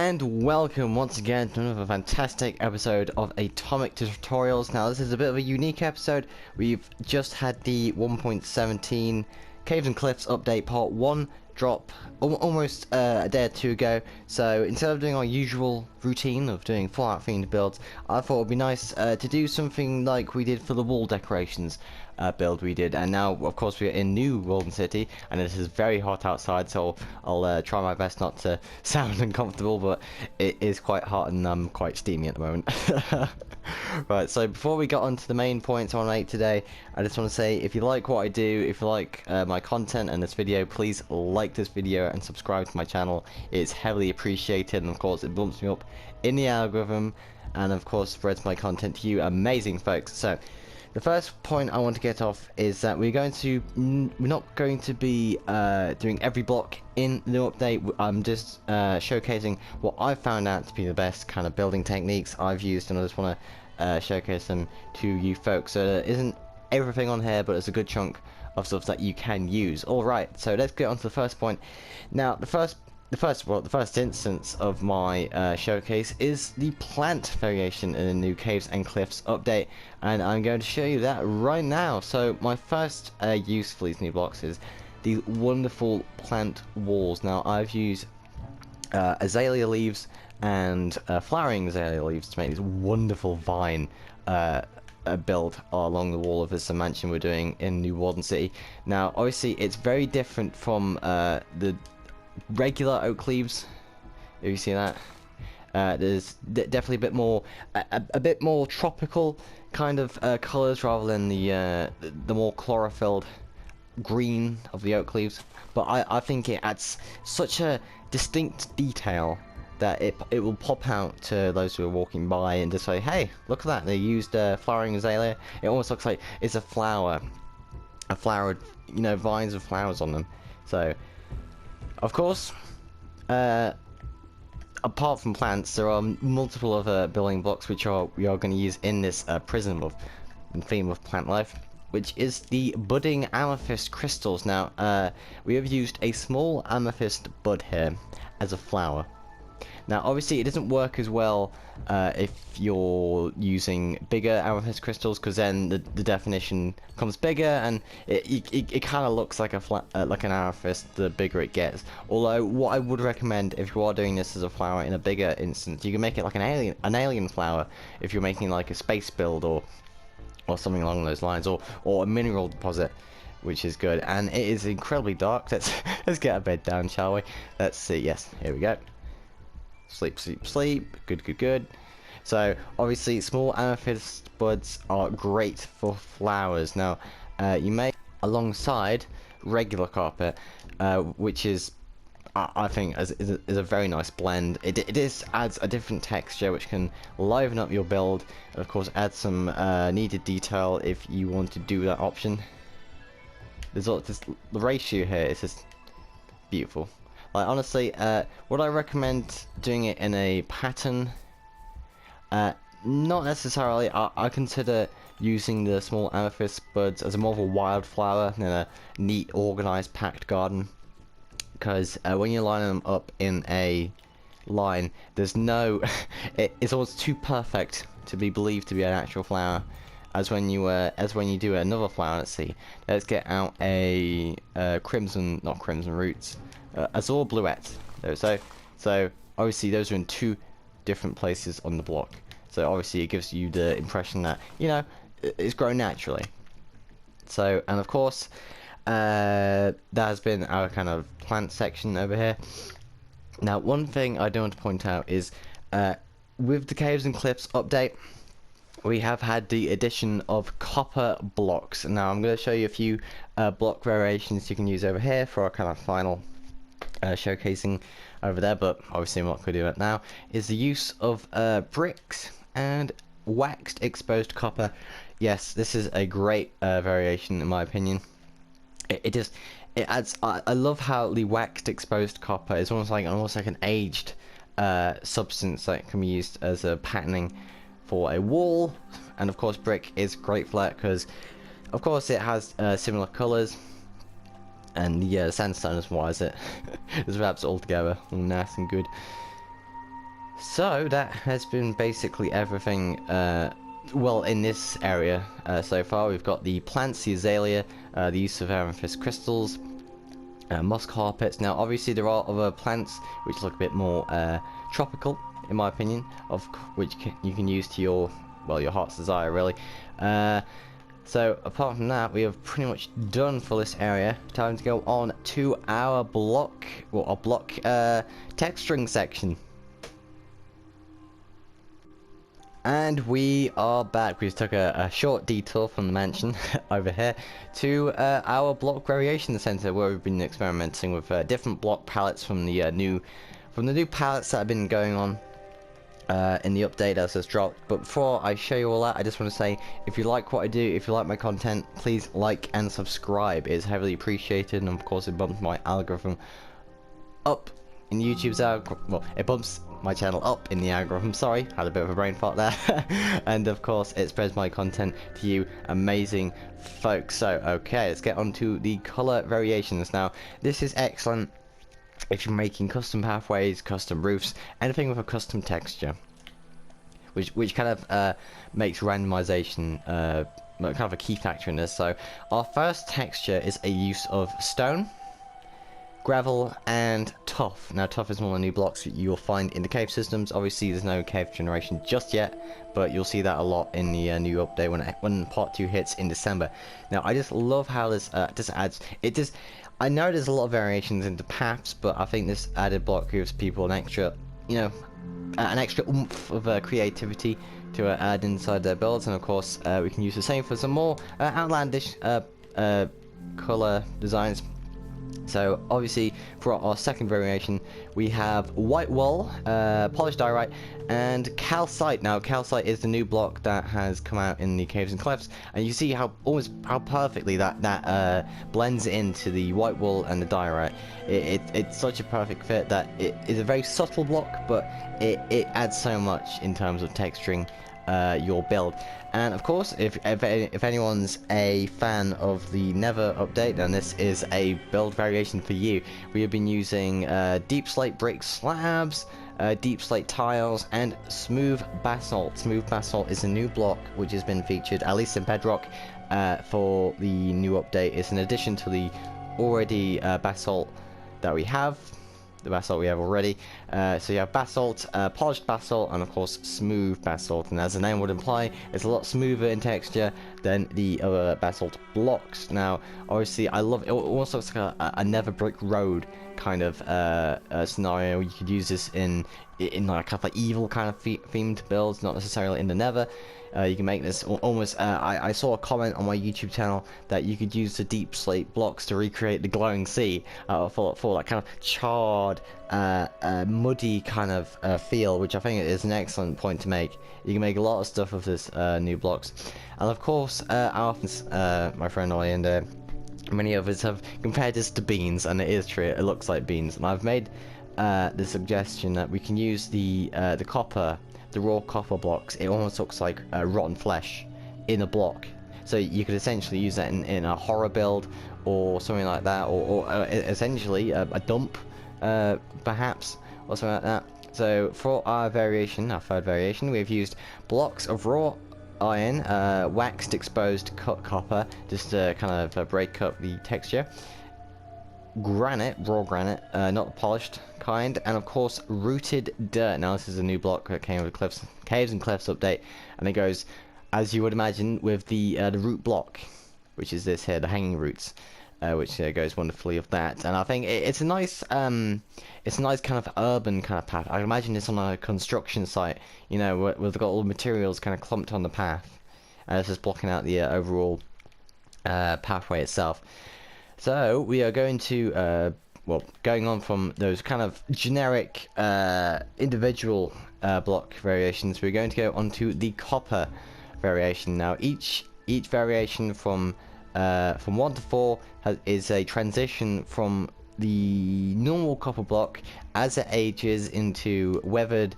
And welcome once again to another fantastic episode of Atomic Tutorials. Now this is a bit of a unique episode. We've just had the 1.17 Caves and Cliffs update part 1 drop almost a day or two ago. So instead of doing our usual routine of doing Fallout themed builds, I thought it would be nice to do something like we did for the wall decorations build we did. And now of course we are in New Golden City and it is very hot outside, so I'll try my best not to sound uncomfortable, but it is quite hot and I'm quite steamy at the moment. Right, so before we get on to the main points I want to make today, I just want to say, if you like what I do, if you like my content and this video, please like this video and subscribe to my channel. It's heavily appreciated, and of course it bumps me up in the algorithm and of course spreads my content to you amazing folks. So the first point I want to get off is that we're not going to be doing every block in the new update. I'm just showcasing what I've found out to be the best kind of building techniques I've used, and I just want to showcase them to you folks. So there isn't everything on here, but it's a good chunk of stuff that you can use. Alright, so let's get on to the first point. Now the first instance of my showcase is the plant variation in the new Caves and Cliffs update, and I'm going to show you that right now. So my first use for these new blocks is the wonderful plant walls. Now I've used azalea leaves and flowering azalea leaves to make this wonderful vine build along the wall of this mansion we're doing in New Golden City. Now obviously it's very different from the regular oak leaves, if you see that. There's definitely a bit more tropical kind of colors rather than the more chlorophylled green of the oak leaves, but I think it adds such a distinct detail that it will pop out to those who are walking by and just say, hey, look at that, they used flowering azalea. It almost looks like it's a flowered, you know, vines with flowers on them. So of course, apart from plants, there are multiple other building blocks which we are going to use in this prism of theme of plant life, which is the budding amethyst crystals. Now, we have used a small amethyst bud here as a flower. Now, obviously, it doesn't work as well if you're using bigger amethyst crystals, because then the definition becomes bigger, and it kind of looks like like an amethyst the bigger it gets. Although, what I would recommend if you are doing this as a flower in a bigger instance, you can make it like an alien flower if you're making like a space build or something along those lines, or a mineral deposit, which is good. And it is incredibly dark. Let's get our bed down, shall we? Let's see. Yes, here we go. Sleep, sleep, sleep. Good, good, good. So obviously small amethyst buds are great for flowers. Now you may alongside regular carpet, which is I think is a very nice blend. It adds a different texture which can liven up your build, and of course add some needed detail if you want to do that option. The ratio here is just beautiful. Like, honestly, would I recommend doing it in a pattern? Not necessarily. I consider using the small amethyst buds as more of a wildflower than a neat, organized, packed garden. Because when you line them up in a line, there's no... it's almost too perfect to be believed to be an actual flower. As when you do another flower. Let's see. Let's get out a not crimson roots. Azure bluette. So obviously those are in two different places on the block. So obviously it gives you the impression that, you know, it's grown naturally. So, and of course, that has been our kind of plant section over here. Now, one thing I do want to point out is, with the Caves and Cliffs update, we have had the addition of copper blocks. Now, I'm going to show you a few block variations you can use over here for our kind of final showcasing over there, but obviously I'm not going to do it now. Is the use of bricks and waxed exposed copper. Yes, this is a great variation in my opinion. It adds. I love how the waxed exposed copper is almost like an aged substance that can be used as a patterning for a wall. And of course brick is great for that because of course it has similar colors. And the sandstone is why is it just wraps it all together, all nice and good. So that has been basically everything, well, in this area so far. We've got the plants, the azalea, the use of amethyst crystals, moss carpets. Now obviously there are other plants which look a bit more tropical, in my opinion, which you can use to your, well, your heart's desire, really. So apart from that, we have pretty much done for this area. Time to go on to our block, well, our block texturing section. And we are back. We just took a short detour from the mansion over here to our block variation center, where we've been experimenting with different block palettes from the new palettes that have been going on in the update as it's dropped. But before I show you all that, I just want to say, if you like what I do, if you like my content, please like and subscribe. It is heavily appreciated, and of course it bumps my algorithm up in YouTube's algorithm. Well, it bumps my channel up in the algorithm. Sorry, had a bit of a brain fart there. And of course it spreads my content to you amazing folks. So okay, let's get on to the color variations. Now this is excellent if you're making custom pathways, custom roofs, anything with a custom texture, which kind of makes randomization kind of a key factor in this. So our first texture is a use of stone, gravel, and tuff. Now tuff is one of the new blocks that you'll find in the cave systems. Obviously there's no cave generation just yet, but you'll see that a lot in the new update when part 2 hits in December. Now I just love how this adds, I know there's a lot of variations into paths, but I think this added block gives people an extra, you know, an extra oomph of creativity to add inside their builds. And of course we can use the same for some more outlandish color designs. So obviously for our second variation we have white wool, polished diorite, and calcite. Now calcite is the new block that has come out in the caves and cliffs, and you see how perfectly that blends into the white wool and the diorite. It's such a perfect fit that it is a very subtle block, but it adds so much in terms of texturing your build. And of course, if anyone's a fan of the Nether update, then this is a build variation for you. We have been using deep slate brick slabs, deep slate tiles, and smooth basalt. Smooth basalt is a new block which has been featured, at least in Bedrock, for the new update. It's an addition to the already basalt that we have. The basalt we have already. So you have basalt, polished basalt, and of course smooth basalt, and as the name would imply, it's a lot smoother in texture than the other basalt blocks. Now obviously I love it. It almost looks like a Nether brick road kind of scenario. You could use this in like kind of like evil kind of themed builds, not necessarily in the Nether. You can make this almost, I saw a comment on my YouTube channel that you could use the deep slate blocks to recreate the glowing sea for that kind of charred, muddy kind of feel, which I think is an excellent point to make. You can make a lot of stuff with this new blocks. And of course, my friend Ollie and many others have compared this to beans, and it is true, it looks like beans. And I've made the suggestion that we can use the copper, the raw copper blocks. It almost looks like rotten flesh in a block, so you could essentially use that in a horror build or something like that, or essentially a dump perhaps, or something like that. So for our variation, our third variation, we've used blocks of raw iron, waxed exposed cut copper, just to kind of break up the texture, granite, raw granite, not the polished kind, and of course rooted dirt. Now this is a new block that came with the caves and cliffs update, and it goes, as you would imagine, with the root block, which is this here, the hanging roots, which goes wonderfully with that. And I think it's a nice kind of urban kind of path. I imagine this on a construction site, you know, where they've got all the materials kind of clumped on the path, and it's just blocking out the overall pathway itself. So we are going to, well, going on from those kind of generic individual block variations, we're going to go on to the copper variation. Now each variation from 1 to 4 is a transition from the normal copper block as it ages into weathered,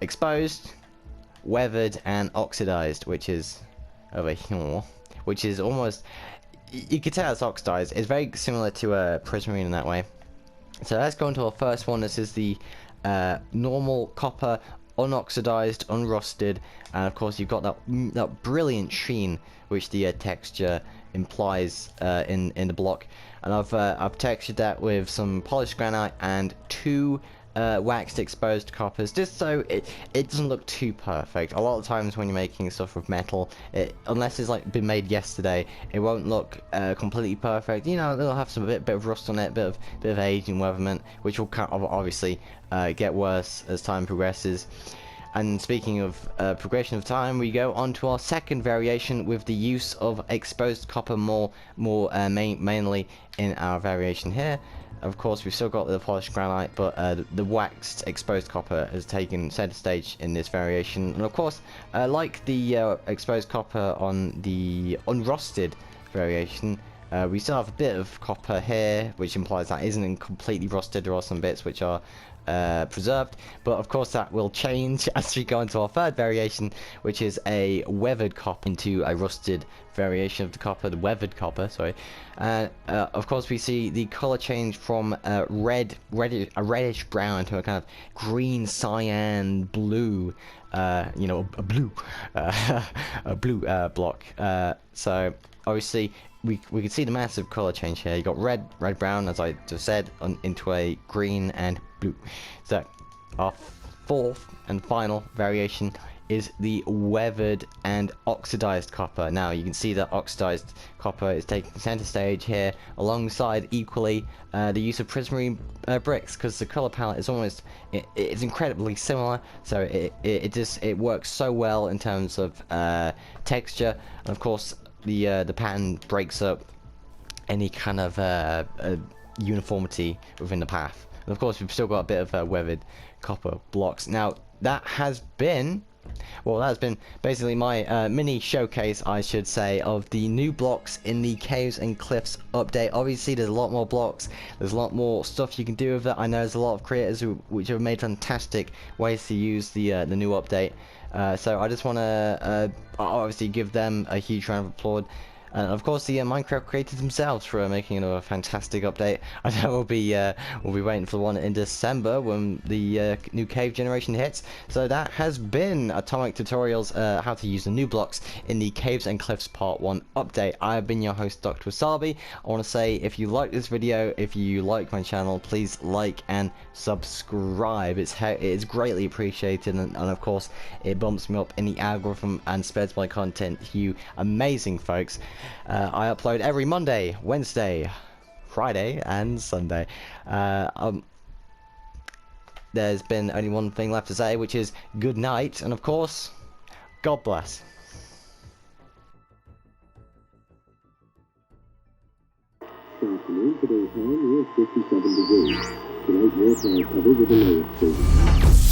exposed, weathered, and oxidized, which is over here. Which is almost, you could tell it's oxidized. It's very similar to a prismarine in that way. So let's go into our first one. This is the normal copper, unoxidized, unrusted, and of course you've got that brilliant sheen which the texture implies in the block. And I've textured that with some polished granite and 2 waxed exposed coppers, just so it doesn't look too perfect. A lot of times when you're making stuff with metal, unless it's like been made yesterday, it won't look completely perfect. You know, it'll have some bit of rust on it, bit of age and weatherment, which will kind of obviously get worse as time progresses. And speaking of progression of time, we go on to our second variation with the use of exposed copper mainly in our variation here. Of course, we've still got the polished granite, but the waxed exposed copper has taken center stage in this variation. And of course, like the exposed copper on the unrusted variation, we still have a bit of copper here, which implies that isn't completely rusted. There are some bits which are preserved, but of course that will change as we go into our third variation, which is a weathered copper into a rusted variation of the copper, the weathered copper, sorry. Of course we see the color change from a reddish brown to a kind of green cyan blue, you know, a blue block. So obviously we can see the massive color change here. You got red, brown, as I just said, into a green and blue. So our fourth and final variation is the weathered and oxidized copper. Now you can see that oxidized copper is taking center stage here, alongside equally the use of prismarine bricks, because the color palette is almost it's incredibly similar. So it works so well in terms of texture, and of course the pattern breaks up any kind of uniformity within the path. And of course we've still got a bit of weathered copper blocks. Now that has been basically my mini showcase, I should say, of the new blocks in the Caves and Cliffs update. Obviously there's a lot more blocks, there's a lot more stuff you can do with it. I know there's a lot of creators which have made fantastic ways to use the new update. So I just want to obviously give them a huge round of applause. And of course the Minecraft creators themselves for making another fantastic update. I know we'll be waiting for the one in December when the new cave generation hits. So that has been Atomic Tutorials, how to use the new blocks in the Caves and Cliffs Part 1 update. I have been your host, Dr. Wasabi. I want to say, if you like this video, if you like my channel, please like and subscribe. It's greatly appreciated, and of course it bumps me up in the algorithm and spreads my content to you amazing folks. I upload every Monday, Wednesday, Friday, and Sunday. There's been only one thing left to say, which is good night, and of course, God bless. Afternoon, today's high near 57 degrees. Tonight, more clouds covered with a low exposure.